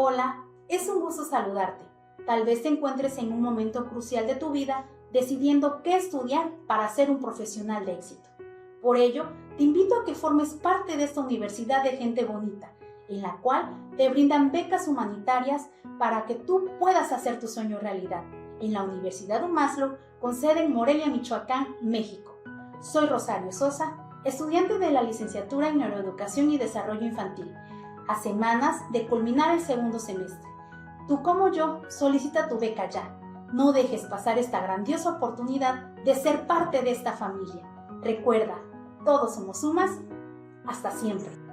Hola, es un gusto saludarte. Tal vez te encuentres en un momento crucial de tu vida decidiendo qué estudiar para ser un profesional de éxito. Por ello, te invito a que formes parte de esta universidad de gente bonita, en la cual te brindan becas humanitarias para que tú puedas hacer tu sueño realidad, en la Universidad UMASLO, con sede en Morelia, Michoacán, México. Soy Rosario Sosa, estudiante de la licenciatura en Neuroeducación y Desarrollo Infantil, a semanas de culminar el segundo semestre. Tú como yo, solicita tu beca ya. No dejes pasar esta grandiosa oportunidad de ser parte de esta familia. Recuerda, todos somos UMAS. Hasta siempre.